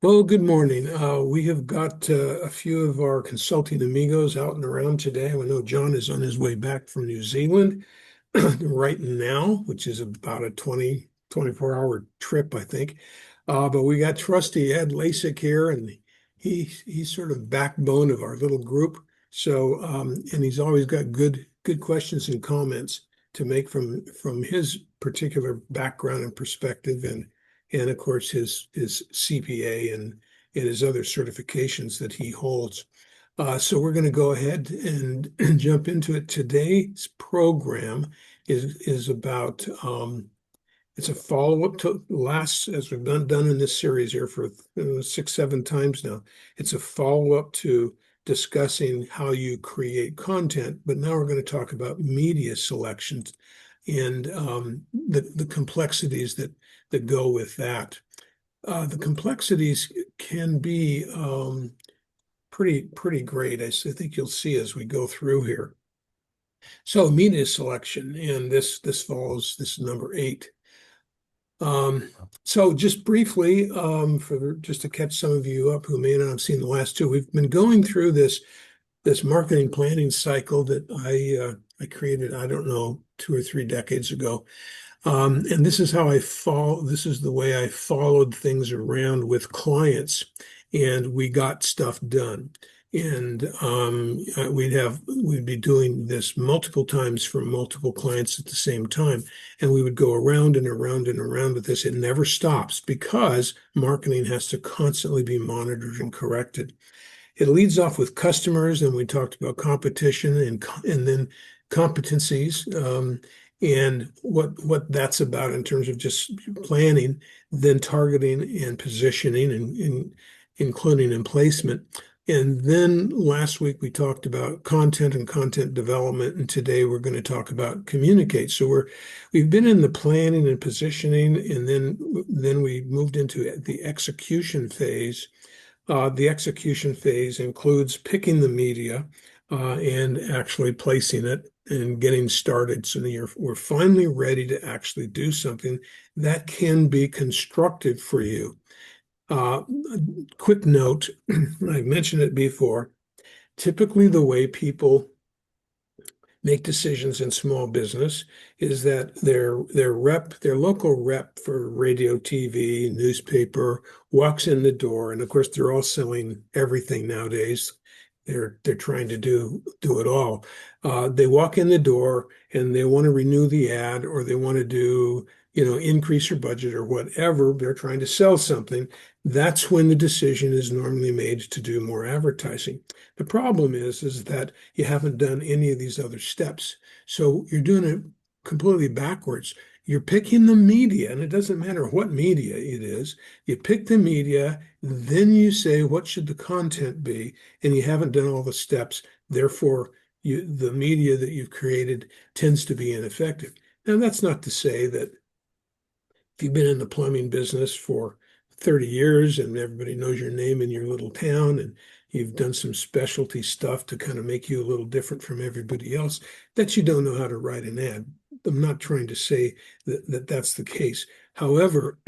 Well, good morning. We have got a few of our consulting amigos out and around today. I know John is on his way back from New Zealand right now, which is about a 24-hour trip, I think. But we got trusty Ed Lasak here, and he's sort of backbone of our little group. So, and he's always got good questions and comments to make from his particular background and perspective, and of course his CPA and his other certifications that he holds. So we're going to go ahead and jump into it. Today's program is about it's a follow-up to last, as we've done in this series here for 6, 7 times now. It's a follow-up to discussing how you create content, but now we're going to talk about media selections and the complexities that go with that. The complexities can be pretty great, as I think you'll see as we go through here. So media selection, and this follows this is number 8. So just briefly, for just to catch some of you up who may not have seen the last two, we've been going through this marketing planning cycle that I created, I don't know, 2 or 3 decades ago. And this is how this is the way I followed things around with clients, and we got stuff done. And we'd be doing this multiple times for multiple clients at the same time. And we would go around and around and around with this. It never stops because marketing has to constantly be monitored and corrected. It leads off with customers, and we talked about competition and then competencies, and what that's about in terms of just planning, then targeting and positioning, and including in placement. And then last week we talked about content and content development, and today we're going to talk about communicate. So we've been in the planning and positioning, and then we moved into the execution phase. The execution phase includes picking the media and actually placing it and getting started. So we're finally ready to actually do something that can be constructive for you. Quick note, I mentioned it before, typically the way people make decisions in small business is that their local rep for radio, TV, newspaper walks in the door, and of course they're all selling everything nowadays. They're trying to do it all. They walk in the door and they want to renew the ad, or they want to do, increase your budget or whatever. They're trying to sell something. That's when the decision is normally made to do more advertising. The problem is that you haven't done any of these other steps. So you're doing it completely backwards. You're picking the media, and it doesn't matter what media it is. You pick the media, then you say, what should the content be? And you haven't done all the steps. Therefore, the media that you've created tends to be ineffective. Now, that's not to say that if you've been in the plumbing business for 30 years and everybody knows your name in your little town, and you've done some specialty stuff to kind of make you a little different from everybody else, that you don't know how to write an ad. I'm not trying to say that that's the case. However,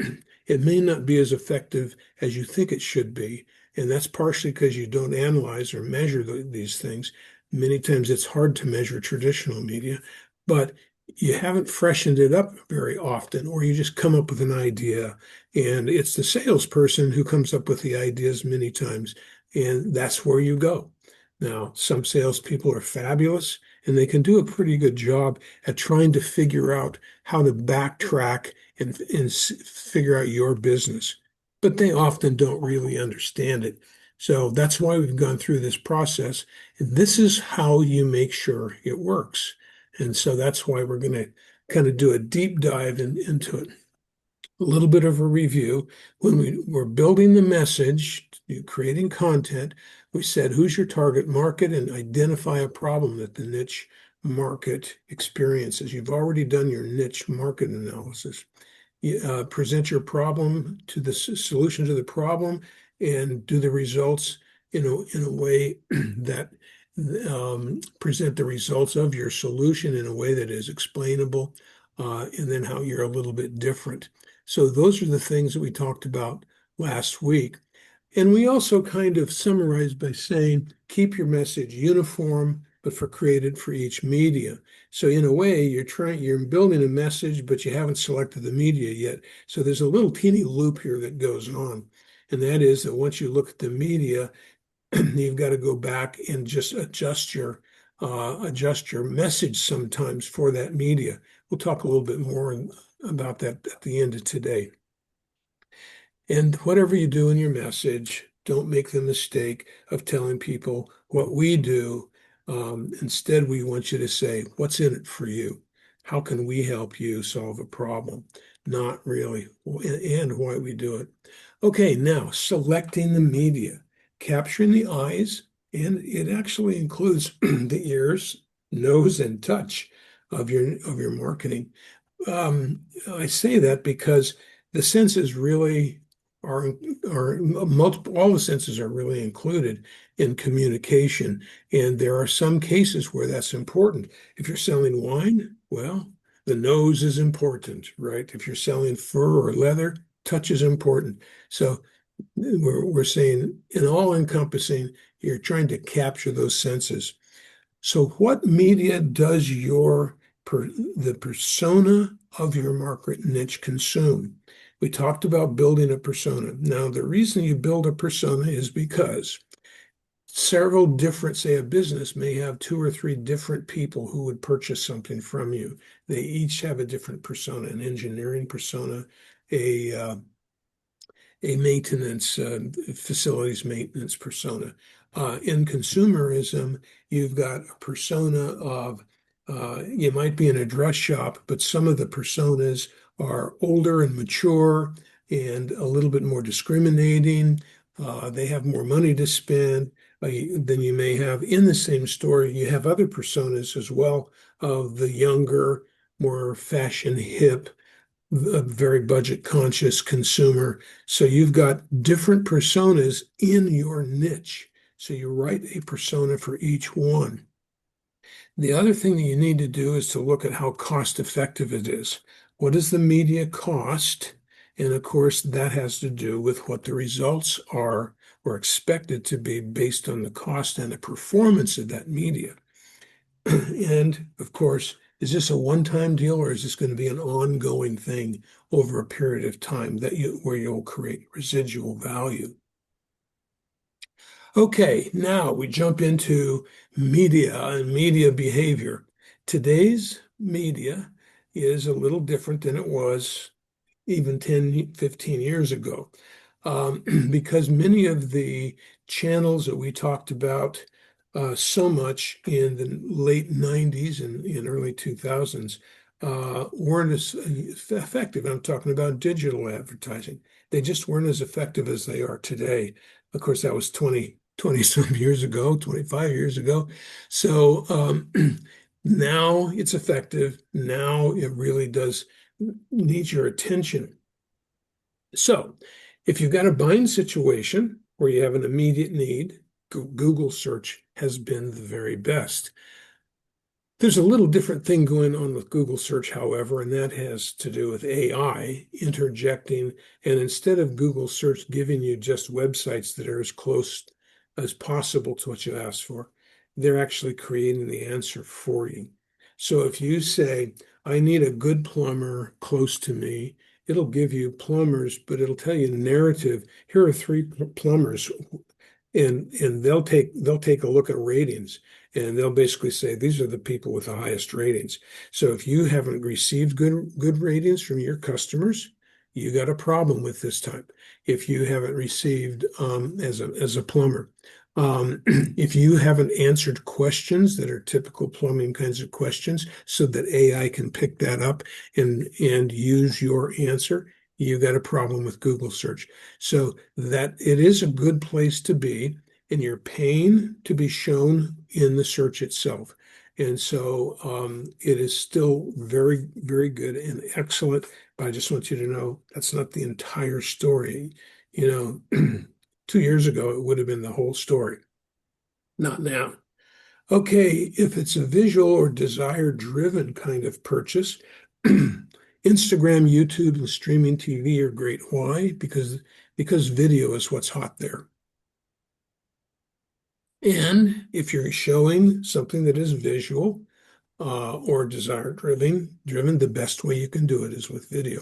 it may not be as effective as you think it should be. And that's partially because you don't analyze or measure these things. Many times it's hard to measure traditional media, but you haven't freshened it up very often, or you just come up with an idea, and it's the salesperson who comes up with the ideas many times, and that's where you go. Now, some salespeople are fabulous, and they can do a pretty good job at trying to figure out how to backtrack and figure out your business, but they often don't really understand it. So that's why we've gone through this process. This is how you make sure it works. And so that's why we're going to kind of do a deep dive into it. A little bit of a review. When we were building the message, creating content, we said, who's your target market, and identify a problem that the niche market experiences. You've already done your niche market analysis. You, present your problem to the solution to the problem, and do the results in a way that present the results of your solution in a way that is explainable, and then how you're a little bit different. So those are the things that we talked about last week. And we also kind of summarized by saying, keep your message uniform, but created for each media. So in a way, you're building a message, but you haven't selected the media yet. So there's a little teeny loop here that goes on. And that is that once you look at the media, you've got to go back and just adjust your message sometimes for that media. We'll talk a little bit more about that at the end of today. And whatever you do in your message, don't make the mistake of telling people what we do. Instead, we want you to say, what's in it for you? How can we help you solve a problem? Not really, and why we do it. Okay, now selecting the media, capturing the eyes, and it actually includes the ears, nose, and touch of your marketing. I say that because the senses really are multiple, all the senses are really included in communication. And there are some cases where that's important. If you're selling wine, well, the nose is important, right? If you're selling fur or leather, touch is important. So we're saying in all encompassing, you're trying to capture those senses. So what media does the persona of your market niche consume? We talked about building a persona. Now, the reason you build a persona is because several different, say a business may have two or three different people who would purchase something from you. They each have a different persona, an engineering persona, a maintenance facilities maintenance persona. In consumerism, you've got a persona of you might be in a dress shop, but some of the personas are older and mature and a little bit more discriminating. They have more money to spend than you may have in the same store. You have other personas as well of the younger, more fashion hip, a very budget conscious consumer. So you've got different personas in your niche. So you write a persona for each one. The other thing that you need to do is to look at how cost effective it is. What does the media cost? And of course, that has to do with what the results are or expected to be based on the cost and the performance of that media. And of course, is this a one-time deal or is this going to be an ongoing thing over a period of time where you'll create residual value? Okay, now we jump into media and media behavior. Today's media is a little different than it was even 10, 15 years ago, because many of the channels that we talked about so much in the late 90s and in early 2000s weren't as effective. I'm talking about digital advertising. They just weren't as effective as they are today. Of course, that was 20 some years ago, 25 years ago. So now it's effective. Now it really does need your attention. So if you've got a buying situation where you have an immediate need, Google search has been the very best. There's a little different thing going on with Google search, however, and that has to do with AI interjecting. And instead of Google search giving you just websites that are as close as possible to what you asked for, they're actually creating the answer for you. So if you say, I need a good plumber close to me, it'll give you plumbers, but it'll tell you narrative. Here are three plumbers, and they'll take a look at ratings, and they'll basically say these are the people with the highest ratings. So if you haven't received good ratings from your customers, you got a problem with this type. If you haven't received as a plumber, if you haven't answered questions that are typical plumbing kinds of questions so that AI can pick that up and use your answer, you got a problem with Google search. So that it is a good place to be, and you're paying to be shown in the search itself. And so it is still very, very good and excellent. But I just want you to know that's not the entire story. 2 years ago, it would have been the whole story. Not now. Okay, if it's a visual or desire-driven kind of purchase, Instagram, YouTube, and streaming TV are great. Why? Because video is what's hot there. And if you're showing something that is visual or desire driven, the best way you can do it is with video.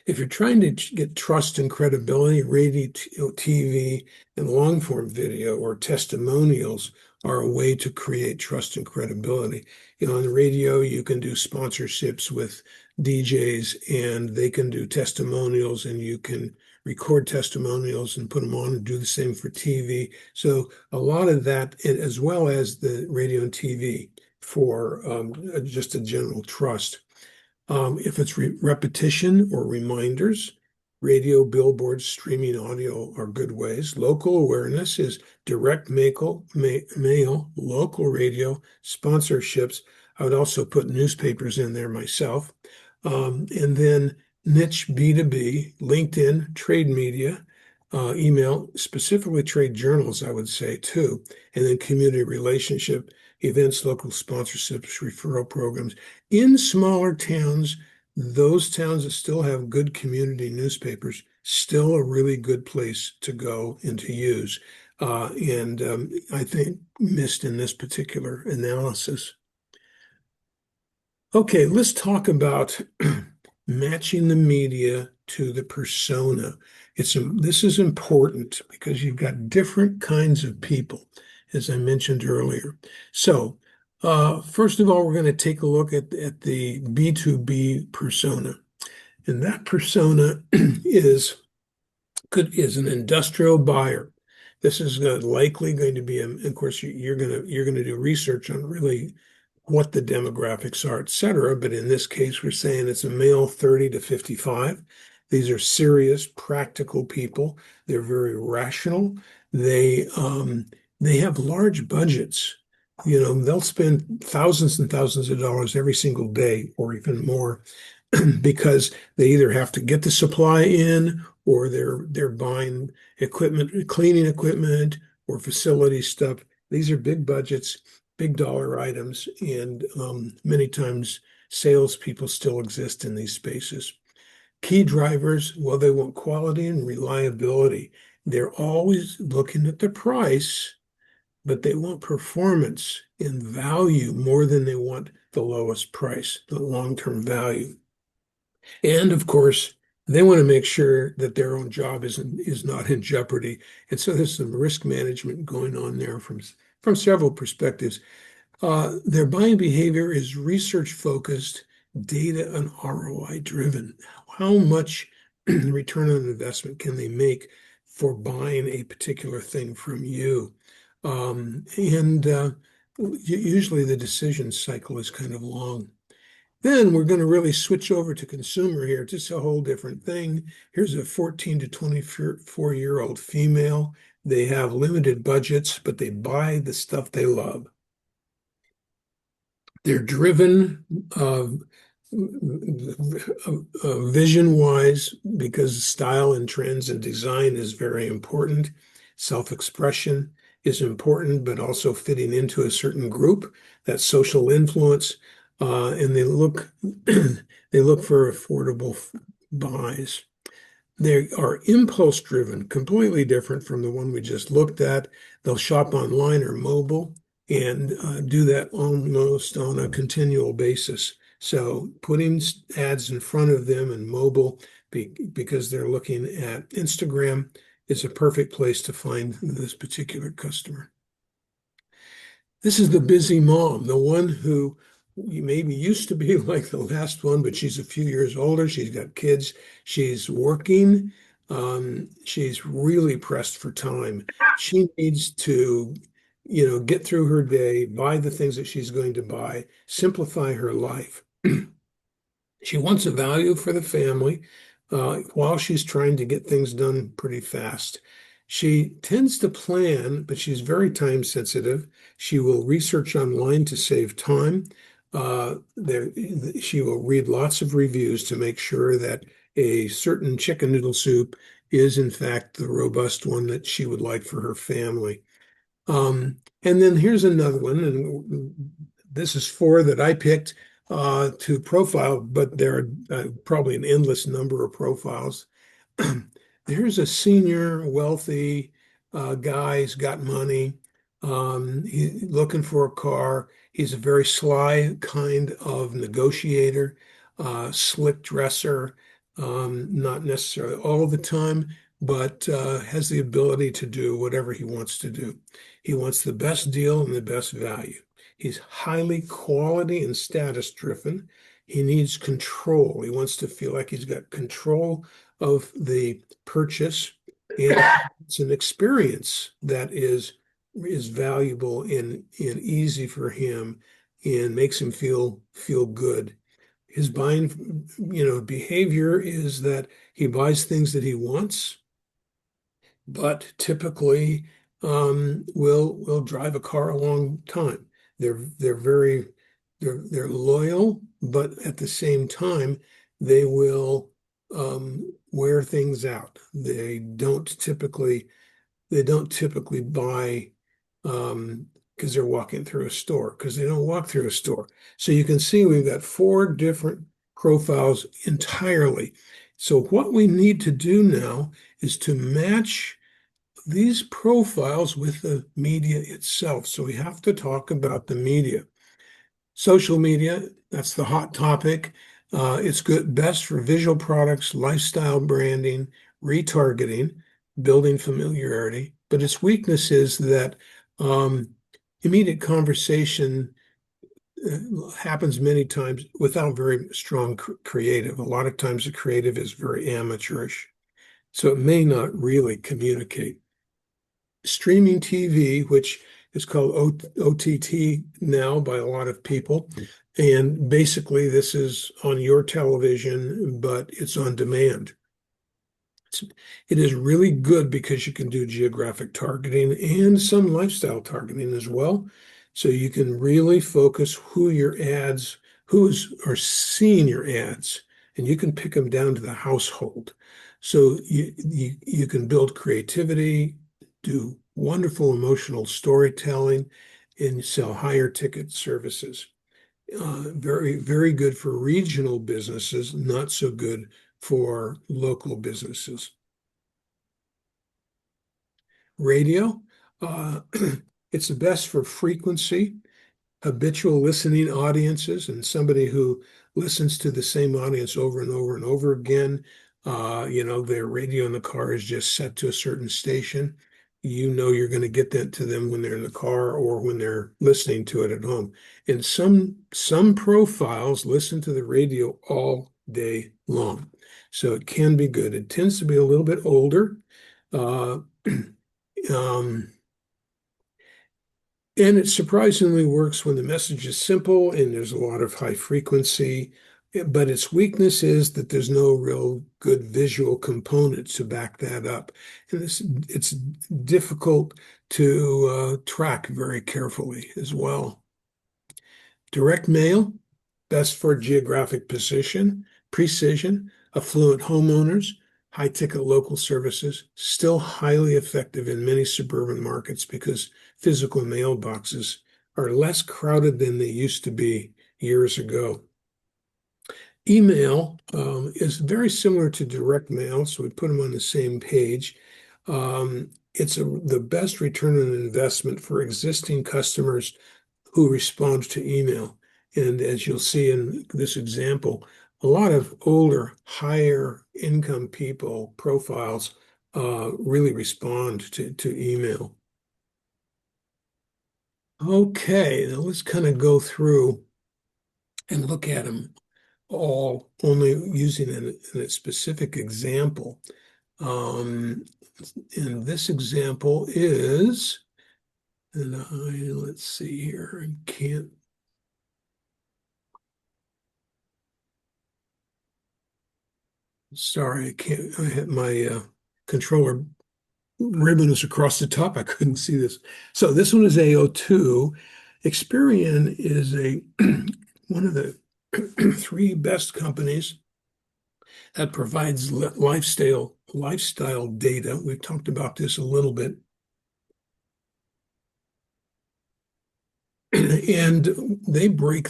If you're trying to get trust and credibility, radio, TV, and long form video or testimonials are a way to create trust and credibility. On the radio, you can do sponsorships with DJs and they can do testimonials, and you can record testimonials and put them on and do the same for TV. So a lot of that, as well as the radio and TV for just a general trust. If it's repetition or reminders, radio, billboards, streaming audio are good ways. Local awareness is direct mail, local radio, sponsorships. I would also put newspapers in there myself. And then niche B2B, LinkedIn, trade media, email, specifically trade journals, I would say too. And then community relationship, events, local sponsorships, referral programs. In smaller towns, those towns that still have good community newspapers, still a really good place to go and to use. And I think missed in this particular analysis. Okay, let's talk about matching the media to the persona. This is important because you've got different kinds of people, as I mentioned earlier. So, first of all, we're going to take a look at the B2B persona. And that persona is an industrial buyer. This is likely going to be, of course, you're going to do research on really what the demographics are, et cetera. But in this case, we're saying it's a male 30 to 55. These are serious, practical people. They're very rational. They have large budgets. They'll spend thousands and thousands of dollars every single day or even more because they either have to get the supply in or they're buying equipment, cleaning equipment or facility stuff. These are big budgets, big dollar items, and many times salespeople still exist in these spaces. Key drivers, well, they want quality and reliability. They're always looking at the price, but they want performance and value more than they want the lowest price, the long-term value. And of course, they want to make sure that their own job is not in jeopardy. And so there's some risk management going on there from several perspectives. Their buying behavior is research focused, data and ROI driven. How much return on investment can they make for buying a particular thing from you? Usually the decision cycle is kind of long. Then we're going to really switch over to consumer here. Just a whole different thing. Here's a 14 to 24-year-old female. They have limited budgets, but they buy the stuff they love. They're driven vision-wise because style and trends and design is very important. Self-expression is important, but also fitting into a certain group, that social influence. And they look for affordable buys. They are impulse driven, completely different from the one we just looked at. They'll shop online or mobile and do that almost on a continual basis. So putting ads in front of them and mobile because they're looking at Instagram is a perfect place to find this particular customer. This is the busy mom, the one who maybe used to be like the last one, but she's a few years older. She's got kids. She's working. She's really pressed for time. She needs to, get through her day, buy the things that she's going to buy, simplify her life. She wants a value for the family while she's trying to get things done pretty fast. She tends to plan, but she's very time sensitive. She will research online to save time. She will read lots of reviews to make sure that a certain chicken noodle soup is in fact the robust one that she would like for her family. And then here's another one, and this is four that I picked. to profile, but there are probably an endless number of profiles. Here's a senior, wealthy guy. He's got money. He's looking for a car. He's a very sly kind of negotiator, slick dresser, not necessarily all the time, but has the ability to do whatever he wants to do. He wants the best deal and the best value. He's highly quality and status driven. He needs control. He wants to feel like he's got control of the purchase, and it's an experience that is valuable and easy for him and makes him feel good. His buying, behavior is that he buys things that he wants, but typically will drive a car a long time. They're loyal, but at the same time, they will wear things out. They don't typically buy because they're walking through a store, because they don't walk through a store. So you can see we've got four different profiles entirely. So what we need to do now is to match these profiles with the media itself. So we have to talk about the media. Social media, that's the hot topic. It's best for visual products, lifestyle branding, retargeting, building familiarity. But its weakness is that immediate conversation happens many times without very strong creative. A lot of times the creative is very amateurish, so it may not really communicate. Streaming TV, which is called OTT now by a lot of people. And basically, this is on your television, but it's on demand. It is really good because you can do geographic targeting and some lifestyle targeting as well. So you can really focus who are seeing your ads, and you can pick them down to the household. So you can build creativity, do wonderful emotional storytelling, and sell higher ticket services. Very, very good for regional businesses, not so good for local businesses. Radio, uh, it's the best for frequency, habitual listening audiences, and somebody who listens to the same audience over and over and over again. Their radio in the car is just set to a certain station. You're going to get that to them when they're in the car or when they're listening to it at home. And some profiles listen to the radio all day long. So it can be good. It tends to be a little bit older. Uh, um, and it surprisingly works when the message is simple and there's a lot of high frequency, but its weakness is that there's no real good visual component to back that up. And it's difficult to track very carefully as well. Direct mail, best for geographic precision, affluent homeowners, high-ticket local services, still highly effective in many suburban markets because physical mailboxes are less crowded than they used to be years ago. Email is very similar to direct mail, so we put them on the same page. It's the best return on investment for existing customers who respond to email. And as you'll see in this example, a lot of older, higher income people profiles really respond to email. Okay, now let's kind of go through and look at them all, only using a specific example. And this example is, let's see here, I can't. Sorry, I can't. I had my controller ribbon is across the top. I couldn't see this. So this one is AO2. Experian is one of the three best companies that provides lifestyle data. We've talked about this a little bit. And they break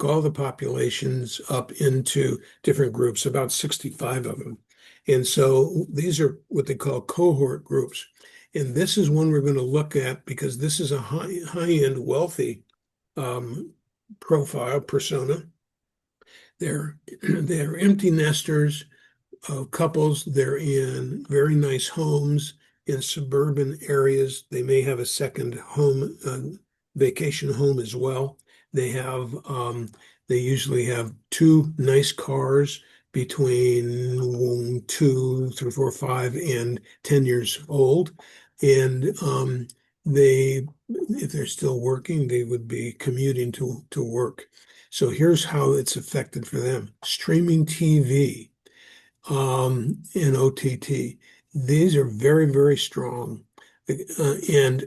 all the populations up into different groups, about 65 of them. And so these are what they call cohort groups. And this is one we're going to look at because this is a high-end wealthy um, persona. They're empty nesters, couples. They're in very nice homes in suburban areas. They may have a second home, vacation home as well. They have, they usually have two nice cars between 2, 3, 4, 5, and 10 years old. And if they're still working, they would be commuting to work. So here's how it's affected for them. Streaming TV and OTT. These are very, very strong. And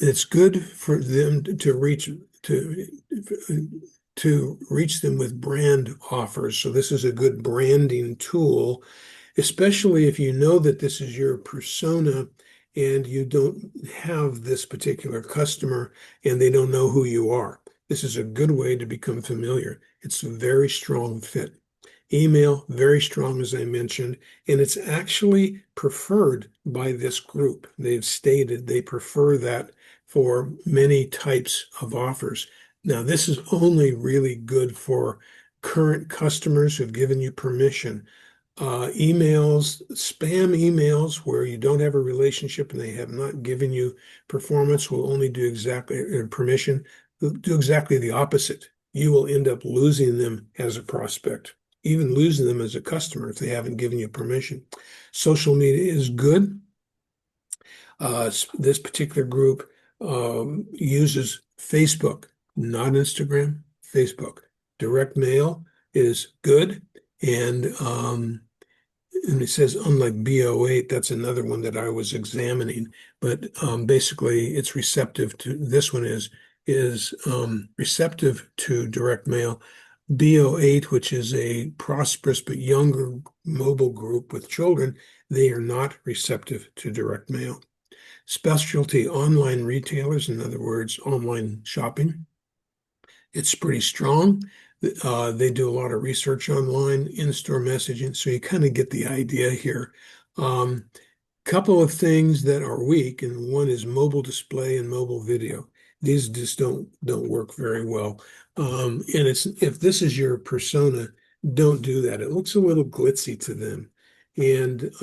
it's good for them to reach them with brand offers. So this is a good branding tool, especially if you know that this is your persona and you don't have this particular customer and they don't know who you are. This is a good way to become familiar. It's a very strong fit. Email, very strong, as I mentioned, and it's actually preferred by this group. They've stated they prefer that for many types of offers. Now, this is only really good for current customers who've given you permission. Emails, spam emails where you don't have a relationship and they have not given you performance will only do exactly permission, do exactly the opposite. You will end up losing them as a prospect, even losing them as a customer if they haven't given you permission. Social media is good. This particular group uses Facebook, not Instagram, Facebook. Direct mail is good. And it says, unlike BO8, that's another one that I was examining. But basically, it's receptive to this one is receptive to direct mail. BO8, which is a prosperous but younger mobile group with children, they are not receptive to direct mail. Specialty online retailers, in other words, online shopping, it's pretty strong. They do a lot of research online, in-store messaging, so you kind of get the idea here. Couple of things that are weak, and one is mobile display and mobile video. These just don't work very well. And if this is your persona, don't do that. It looks a little glitzy to them. And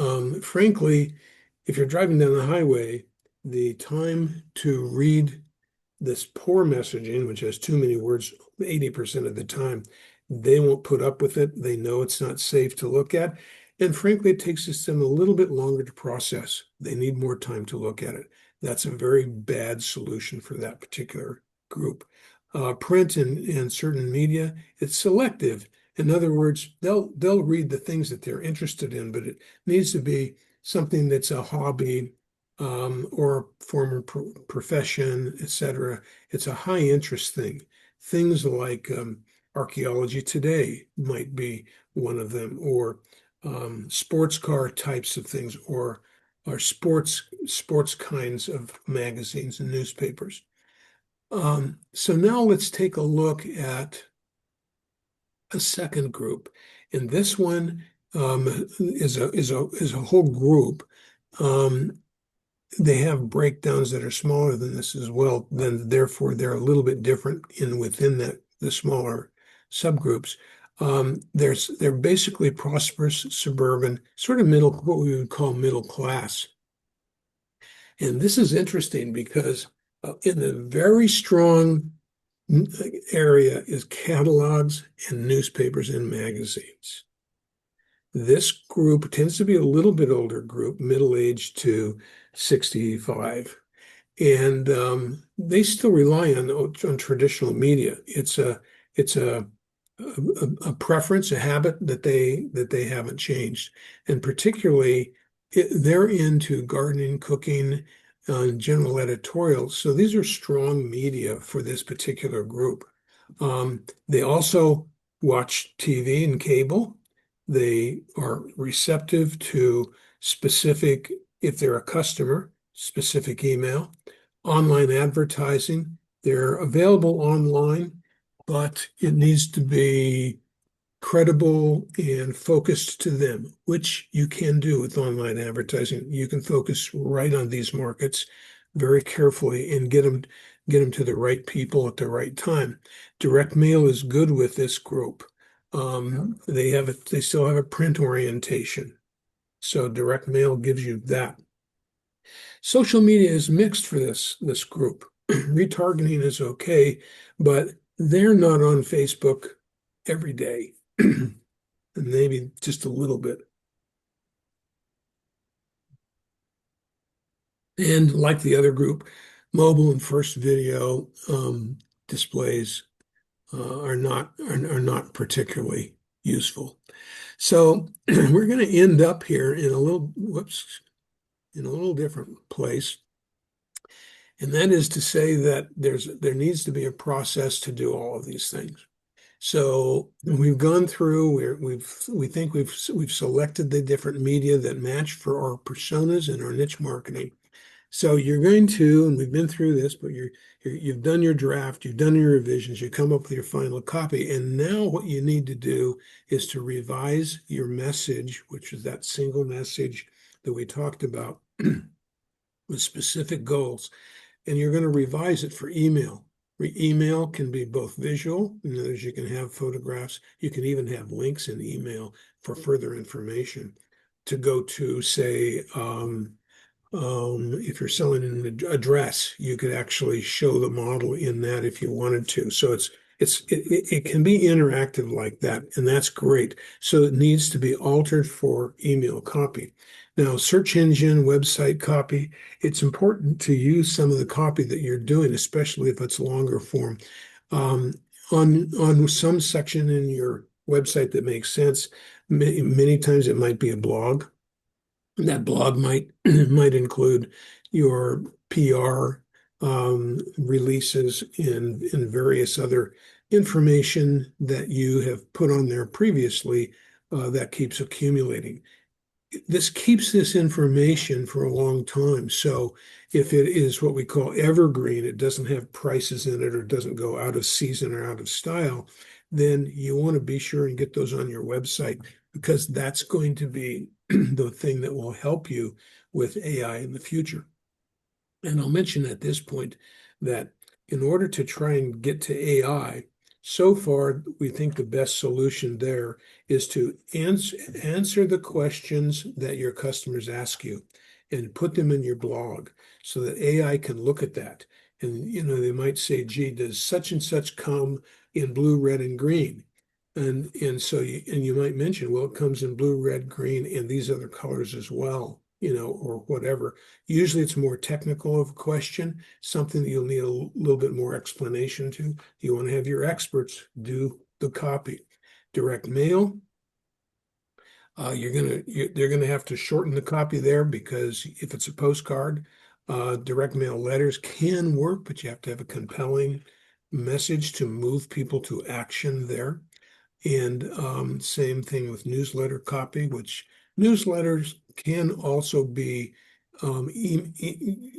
frankly, if you're driving down the highway, the time to read this poor messaging, which has too many words 80% of the time, they won't put up with it. They know it's not safe to look at. And frankly, it takes them a little bit longer to process. They need more time to look at it. That's a very bad solution for that particular group. Print and certain media, it's selective. In other words, they'll read the things that they're interested in, but it needs to be something that's a hobby, or former profession, etc. It's a high interest thing. Things like archaeology today might be one of them, or sports car types of things, or sports kinds of magazines and newspapers. So now let's take a look at a second group, and this one is a whole group. They have breakdowns that are smaller than this as well. Then therefore they're a little bit different within the smaller subgroups. They're basically prosperous, suburban, sort of middle, what we would call middle class. And this is interesting because in a very strong area is catalogs and newspapers and magazines. This group tends to be a little bit older group, middle-aged to 65, and they still rely on traditional media. It's a preference, a habit that they haven't changed, and particularly they're into gardening, cooking, general editorials. So these are strong media for this particular group. They also watch TV and cable. They are receptive to specific, if they're a customer, specific email, online advertising. They're available online, but it needs to be credible and focused to them, which you can do with online advertising. You can focus right on these markets very carefully and get them to the right people at the right time. Direct mail is good with this group. They still have a print orientation. So direct mail gives you that. Social media is mixed for this group. Retargeting is okay, but they're not on Facebook every day, and maybe just a little bit. And like the other group, mobile and first video displays are not particularly useful. So we're going to end up here in a little different place. And that is to say that there needs to be a process to do all of these things. So we've gone through, we think we've selected the different media that match for our personas and our niche marketing. So you're going to, and we've been through this, but you've done your draft, you've done your revisions, you come up with your final copy, and now what you need to do is to revise your message, which is that single message that we talked about with specific goals, and you're going to revise it for email. Email can be both visual, in other words, you can have photographs, you can even have links in email for further information to go to, say, if you're selling an address, you could actually show the model in that if you wanted to. So it can be interactive like that, and that's great. So it needs to be altered for email copy. Now, search engine, website copy, it's important to use some of the copy that you're doing, especially if it's longer form. On some section in your website that makes sense, many times it might be a blog. That blog might include your PR releases and various other information that you have put on there previously that keeps accumulating. This keeps this information for a long time. So if it is what we call evergreen, it doesn't have prices in it or doesn't go out of season or out of style, then you want to be sure and get those on your website because that's going to be the thing that will help you with AI in the future. And I'll mention at this point that in order to try and get to AI, so far, we think the best solution there is to answer the questions that your customers ask you and put them in your blog so that AI can look at that. And, they might say, gee, does such and such come in blue, red, and green? And so you might mention, well, it comes in blue, red, green, and these other colors as well, or whatever. Usually it's more technical of a question, something that you'll need a little bit more explanation to. You want to have your experts do the copy. Direct mail, they're gonna have to shorten the copy there because if it's a postcard, direct mail letters can work, but you have to have a compelling message to move people to action there. And same thing with newsletter copy, which newsletters can also be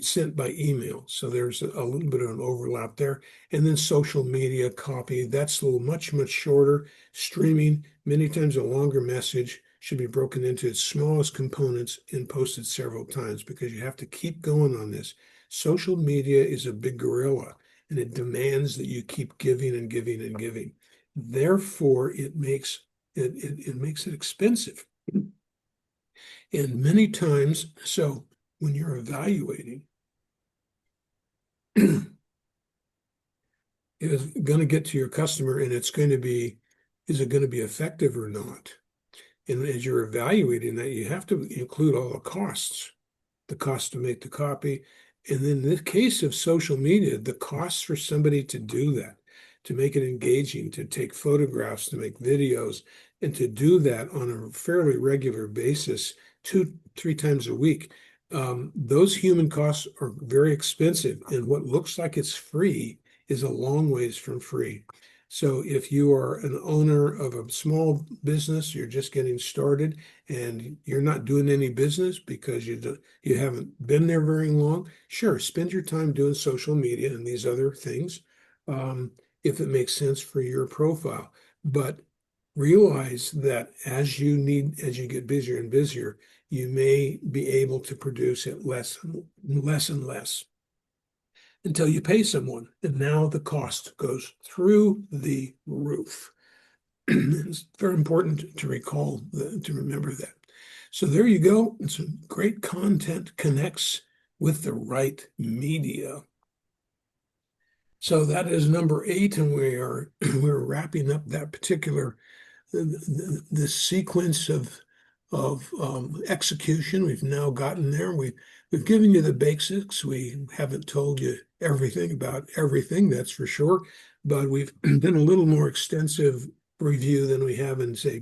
sent by email. So there's a little bit of an overlap there. And then social media copy, that's a little much shorter. Streaming, many times a longer message should be broken into its smallest components and posted several times because you have to keep going on this. Social media is a big gorilla and it demands that you keep giving and giving and giving. Therefore, it makes it expensive. And many times, so when you're evaluating, it is going to get to your customer and it's going to be, is it going to be effective or not? And as you're evaluating that, you have to include all the cost to make the copy. And then in the case of social media, the costs for somebody to do that, to make it engaging, to take photographs, to make videos, and to do that on a fairly regular basis, 2-3 times a week. Those human costs are very expensive, and what looks like it's free is a long ways from free. So if you are an owner of a small business, you're just getting started and you're not doing any business because you haven't been there very long, sure, spend your time doing social media and these other things, um, if it makes sense for your profile. But realize that as you get busier and busier, you may be able to produce at less and less until you pay someone. And now the cost goes through the roof. It's very important to to remember that. So there you go. And some great content connects with the right media. So that is number 8, and we're wrapping up that particular the sequence of execution. We've now gotten there. We've given you the basics. We haven't told you everything about everything, that's for sure, but we've done a little more extensive review than we have in, say,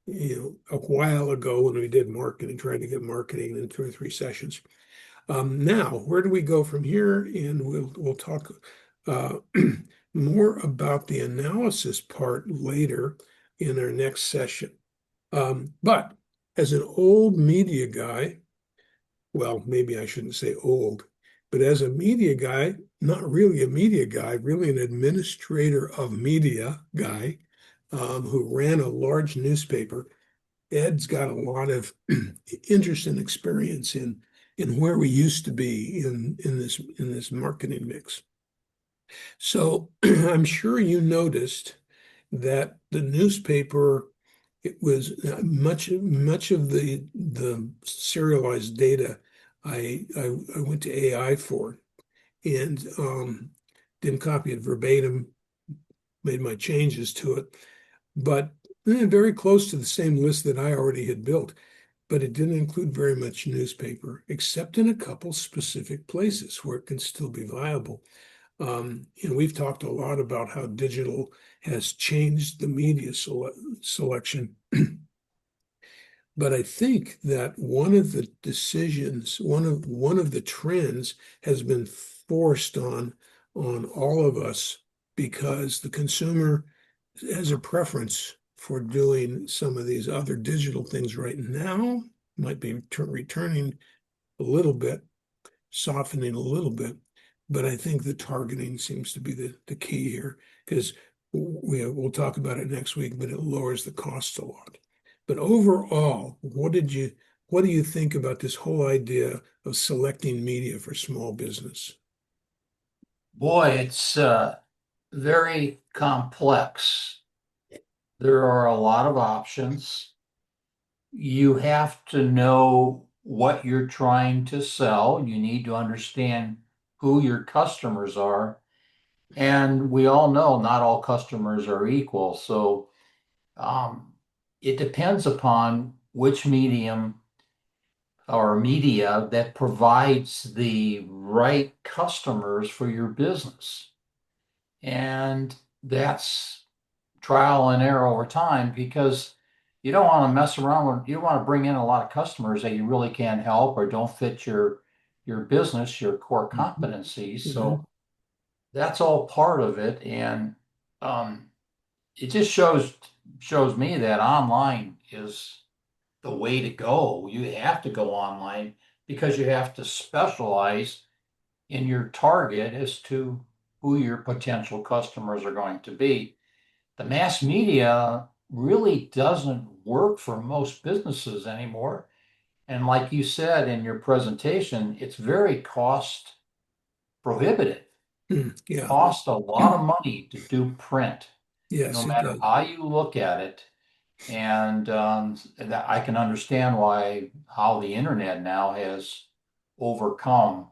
a while ago when we did marketing, trying to get marketing in 2 or 3 sessions. Now, where do we go from here? And we'll talk uh, more about the analysis part later in our next session. But as an old media guy, well, maybe I shouldn't say old, but as a media guy, not really a media guy, really an administrator of media guy, who ran a large newspaper, Ed's got a lot of interest and experience in where we used to be in this marketing mix. So I'm sure you noticed that the newspaper, it was much of the serialized data I went to AI for, and didn't copy it verbatim, made my changes to it, but very close to the same list that I already had built. But it didn't include very much newspaper, except in a couple specific places where it can still be viable. And we've talked a lot about how digital has changed the media selection. But I think that one of the decisions, one of the trends has been forced on all of us because the consumer has a preference for doing some of these other digital things right now, might be returning a little bit, softening a little bit. But I think the targeting seems to be the key here because we'll talk about it next week, but it lowers the cost a lot. But overall, what do you think about this whole idea of selecting media for small business? Boy, it's very complex. There are a lot of options. You have to know what you're trying to sell. You need to understand who your customers are. And we all know not all customers are equal. So um, it depends upon which medium or media that provides the right customers for your business. And that's trial and error over time because you don't want to mess around with, you don't want to bring in a lot of customers that you really can't help or don't fit your business, your core competencies. Mhm. So that's all part of it. And um, it just shows me that online is the way to go. You have to go online because you have to specialize in your target as to who your potential customers are going to be. The mass media really doesn't work for most businesses anymore. And like you said in your presentation, it's very cost prohibitive. Yeah. Cost a lot of money to do print, no Yes, it matter does. how you look at it. And that I can understand why how the internet now has overcome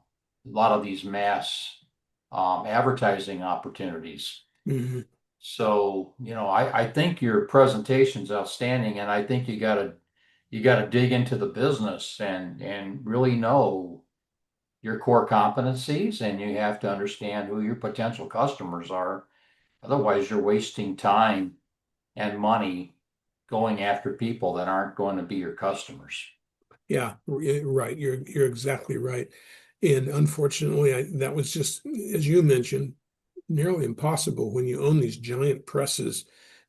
a lot of these mass advertising opportunities. Mhm. So, I think your presentation's outstanding, and I think you gotta dig into the business and really know your core competencies, and you have to understand who your potential customers are. Otherwise, you're wasting time and money going after people that aren't going to be your customers. Yeah, right. You're exactly right. And unfortunately, that was just, as you mentioned, nearly impossible when you own these giant presses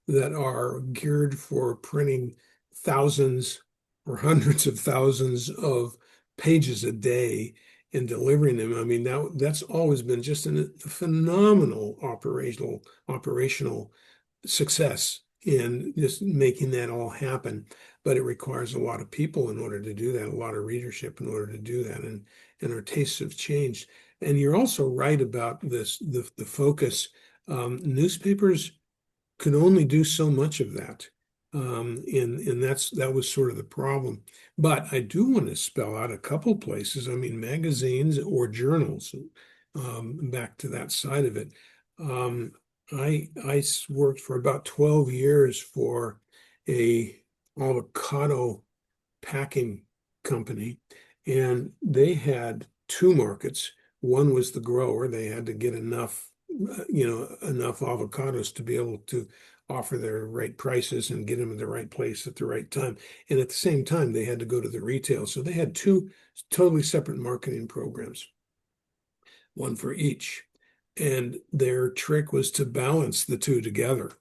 that are geared for printing thousands or hundreds of thousands of pages a day and delivering them. I mean, that's always been just a phenomenal operational success in just making that all happen. But it requires a lot of people in order to do that, a lot of readership in order to do that. And our tastes have changed. And you're also right about this, the focus. Newspapers could only do so much of that. And that was sort of the problem. But I do want to spell out a couple places. I mean, magazines or journals, back to that side of it. I worked for about 12 years for a avocado packing company, and they had two markets. One was the grower. They had to get enough avocados to be able to offer their right prices and get them in the right place at the right time. And at the same time, they had to go to the retail. So they had two totally separate marketing programs, one for each. And their trick was to balance the two together.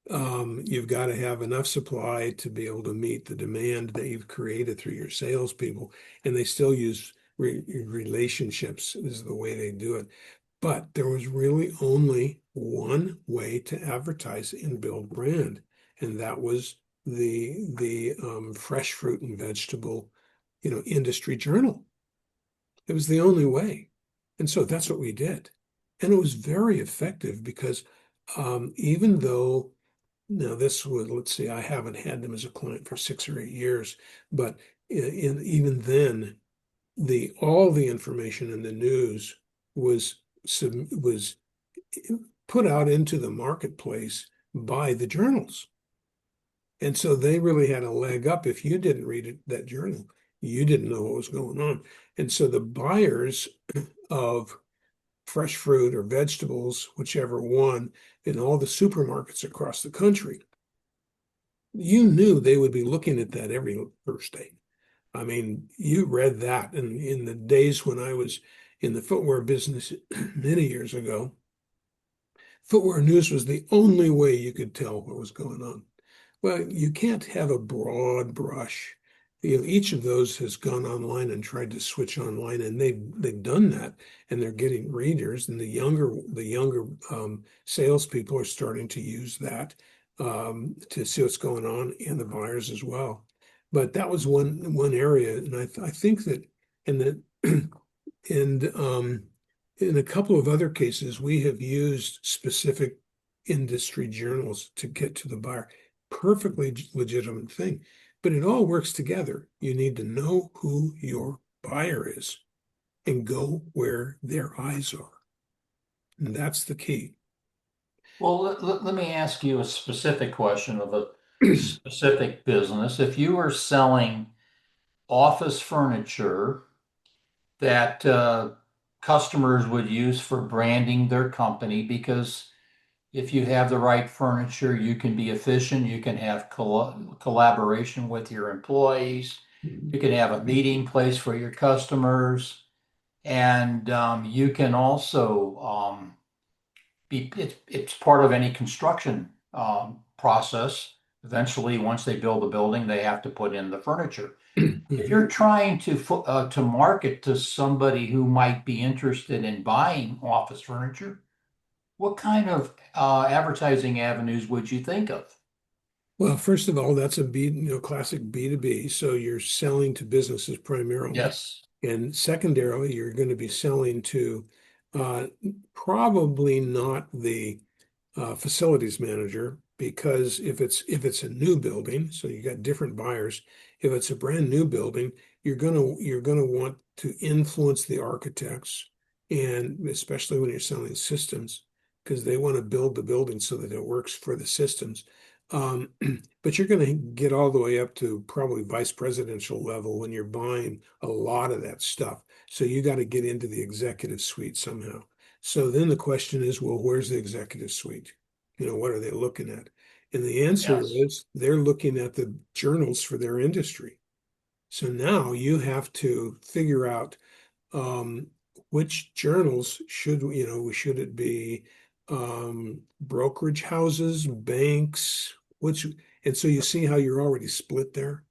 You've got to have enough supply to be able to meet the demand that you've created through your salespeople, and they still use relationships is the way they do it. But there was really only one way to advertise and build brand, and that was the fresh fruit and vegetable, industry journal. It was the only way, and so that's what we did, and it was very effective because even though now this was, let's see, I haven't had them as a client for 6 or 8 years, but even then, the all the information in the news was was put out into the marketplace by the journals. And so they really had a leg up. If you didn't read that journal, you didn't know what was going on. And so the buyers of fresh fruit or vegetables, whichever one, in all the supermarkets across the country, you knew they would be looking at that every Thursday. I mean, you read that. And in the days when I was in the footwear business many years ago, footwear news was the only way you could tell what was going on. Well, you can't have a broad brush. Each of those has gone online and tried to switch online, and they've done that, and they're getting readers. And the younger salespeople are starting to use that to see what's going on, and the buyers as well. But that was one area, and I think that, and that, and in a couple of other cases, we have used specific industry journals to get to the buyer. Perfectly legitimate thing, but it all works together. You need to know who your buyer is and go where their eyes are. And that's the key. Well, let me ask you a specific question of a specific business. If you were selling office furniture that customers would use for branding their company, because if you have the right furniture, you can be efficient, you can have collaboration with your employees, you can have a meeting place for your customers, and you can also it's part of any construction process. Eventually, once they build a building, they have to put in the furniture. If you're trying to market to somebody who might be interested in buying office furniture, what kind of advertising avenues would you think of? Well, first of all, that's classic B2B. So you're selling to businesses primarily. Yes. And secondarily, you're going to be selling to uh, probably not the facilities manager, because if it's a new building, so you got different buyers. If it's a brand new building, you're gonna want to influence the architects, and especially when you're selling systems, because they want to build the building so that it works for the systems. Um, but you're going to get all the way up to probably vice presidential level when you're buying a lot of that stuff. So you got to get into the executive suite somehow. So then the question is, well, where's the executive suite? What are they looking at? And the answer Yes. is they're looking at the journals for their industry. So now you have to figure out which journals should it be brokerage houses, banks, which, and so you see how you're already split there.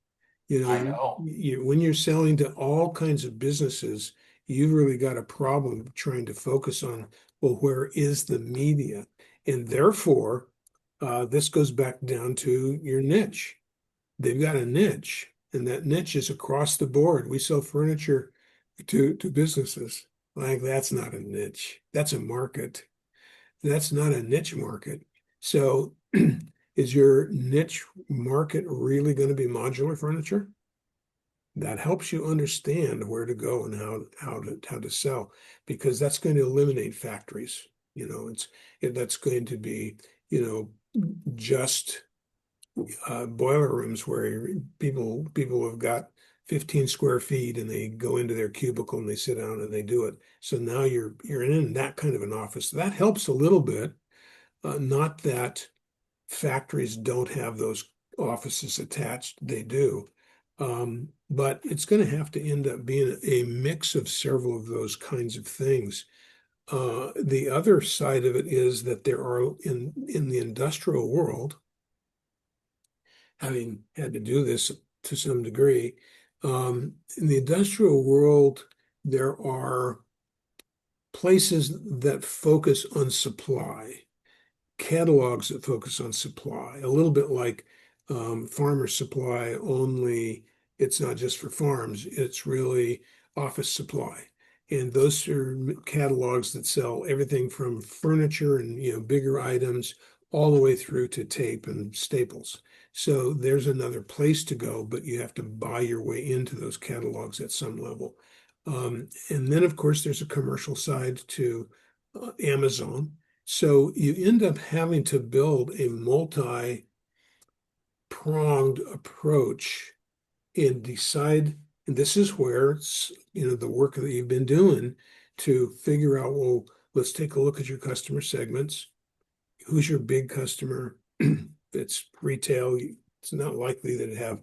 You know, I know. when you're selling to all kinds of businesses, you've really got a problem trying to focus on, well, where is the media? And therefore, this goes back down to your niche. They've got a niche, and that niche is across the board. We sell furniture to businesses. Like that's not a niche. That's a market. That's not a niche market. So is your niche market really going to be modular furniture? That helps you understand where to go and how to sell, because that's going to eliminate factories. That's going to be, you just boiler rooms where people have got 15 square feet and they go into their cubicle and they sit down and they do it. So now you're in that kind of an office. That helps a little bit. Not that factories don't have those offices attached, they do. But it's going to have to end up being a mix of several of those kinds of things. The other side of it is that there are in the industrial world, having had to do this to some degree, in the industrial world, there are places that focus on supply, catalogs that focus on supply, a little bit like farmer supply, only it's not just for farms, it's really office supply. And those are catalogs that sell everything from furniture and bigger items all the way through to tape and staples. So there's another place to go, but you have to buy your way into those catalogs at some level. And then, of course, there's a commercial side to Amazon. So you end up having to build a multi-pronged approach and decide, and this is where it's, the work that you've been doing to figure out, well, let's take a look at your customer segments. Who's your big customer? It's retail. It's not likely that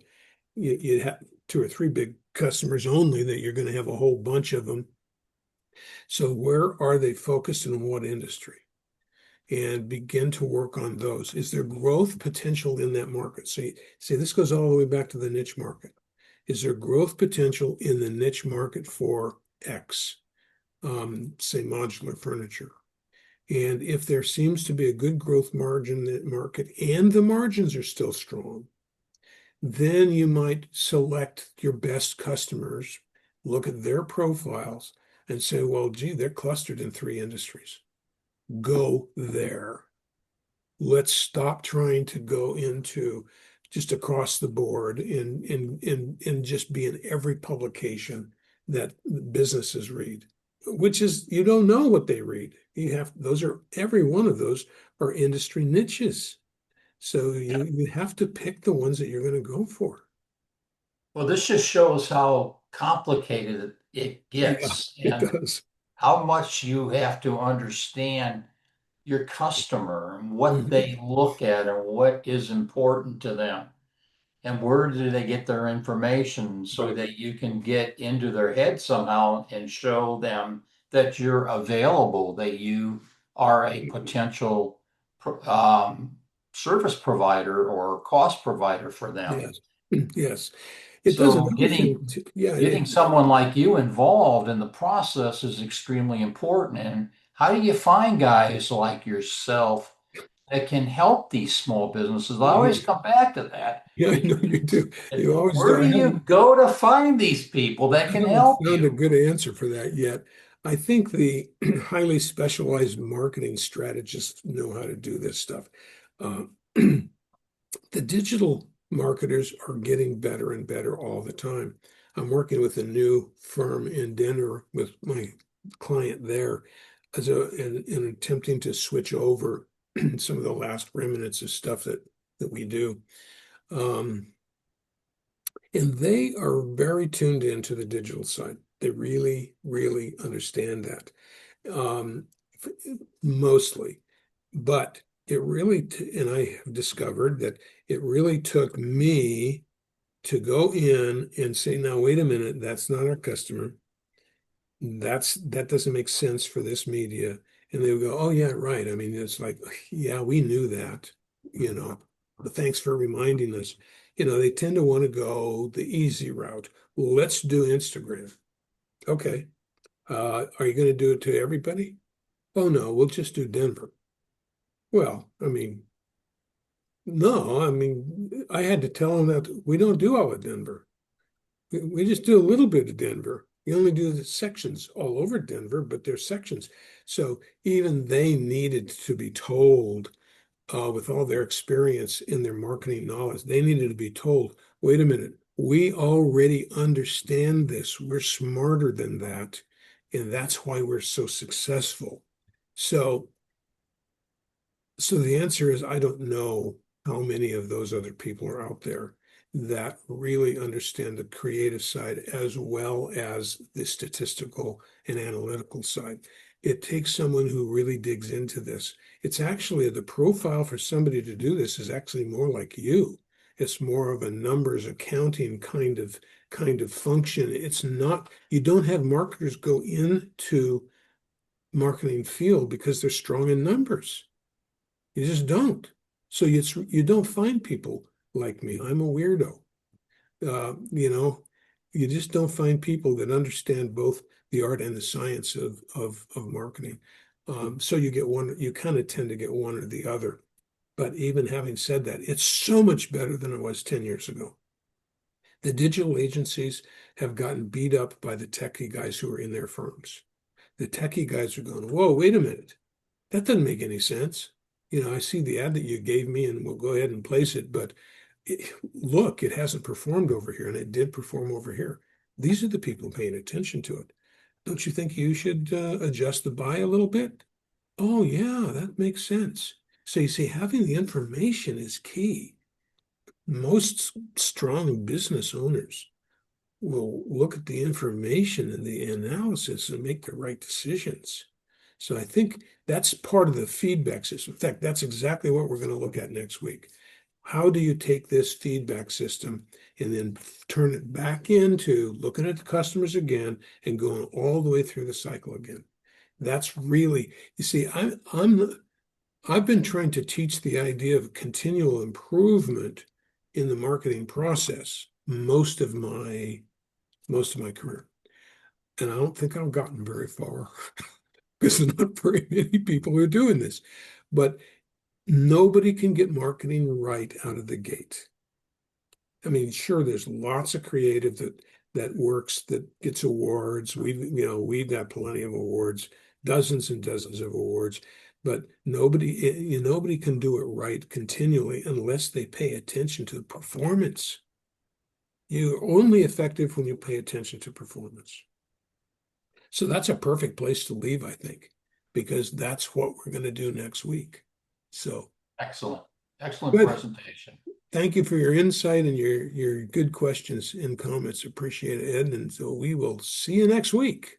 you'd have two or three big customers only, that you're going to have a whole bunch of them. So where are they focused and in what industry? And begin to work on those. Is there growth potential in that market? So you see, this goes all the way back to the niche market. Is there growth potential in the niche market for X, say modular furniture? And if there seems to be a good growth margin in that market and the margins are still strong, then you might select your best customers, look at their profiles, and say, well, gee, they're clustered in 3 industries. Go there. Let's stop trying to go into just across the board and just be in every publication that businesses read, which is, you don't know what they read. Every one of those are industry niches. So you have to pick the ones that you're going to go for. Well, this just shows how complicated it Yeah, gets it and does. how much you have to understand your customer and what Mhm. they look at and what is important to them. And where do they get their information so Right. that you can get into their head somehow and show them that you're available, that you are a potential service provider or cost provider for them. Yes. Yes. It does So another thing too. Yeah, getting someone like you involved in the process is extremely important. And how do you find guys like yourself that can help these small businesses? I always come back to that. yeah, I know you do. You always do. Where do you go to find these people that I can haven't help found a you? good answer for that yet. I think the highly specialized marketing strategists know how to do this stuff. Uh, the digital marketers are getting better and better all the time. I'm working with a new firm in Denver with my client there and attempting to switch over some of the last remnants of stuff that we do. Um, and they are very tuned into the digital side. They really, really understand that, um, mostly. But and I have discovered that it really took me to go in and say, now, wait a minute, that's not our customer. That doesn't make sense for this media. And they would go, oh yeah, right. I mean, it's like, yeah, we knew that, you know, but thanks for reminding us. They tend to want to go the easy route. Well, let's do Instagram. Okay. Are you going to do it to everybody? Oh no, we'll just do Denver. Well, I mean, no, I mean, I had to tell them that we don't do all of Denver. We just do a little bit of Denver. We only do the sections all over Denver, but there's sections. So even they needed to be told, with all their experience in their marketing knowledge, they needed to be told, wait a minute, we already understand this. We're smarter than that. And that's why we're so successful. So so the answer is I don't know how many of those other people are out there that really understand the creative side as well as the statistical and analytical side. It takes someone who really digs into this. It's actually the profile for somebody to do this is actually more like you. It's more of a numbers accounting kind of function. It's not, you don't have marketers go into marketing field because they're strong in numbers. You just don't. So you don't find people like me. I'm a weirdo. Uh, you know, you just don't find people that understand both the art and the science of marketing. So you get one, you kind of tend to get one or the other. But even having said that, it's so much better than it was 10 years ago. The digital agencies have gotten beat up by the techie guys who are in their firms. The techie guys are going, whoa, wait a minute. That doesn't make any sense. I see the ad that you gave me and we'll go ahead and place it, but look, it hasn't performed over here and it did perform over here. These are the people paying attention to it. Don't you think you should adjust the buy a little bit? Oh, yeah, that makes sense. So you see, having the information is key. Most strong business owners will look at the information and the analysis and make the right decisions. So I think that's part of the feedback system. In fact, that's exactly what we're going to look at next week. How do you take this feedback system and then turn it back into looking at the customers again and going all the way through the cycle again? That's really, you see, I've been trying to teach the idea of continual improvement in the marketing process most of my career. And I don't think I've gotten very far because there's not very many people who are doing this. But nobody can get marketing right out of the gate. I mean, sure, there's lots of creative that works, that gets awards. We've got plenty of awards, dozens and dozens of awards, but nobody can do it right continually unless they pay attention to the performance. You're only effective when you pay attention to performance. So that's a perfect place to leave, I think, because that's what we're going to do next week. So Excellent. Excellent good. presentation. Thank you for your insight and your good questions and comments. Appreciate it, Ed. And so we will see you next week.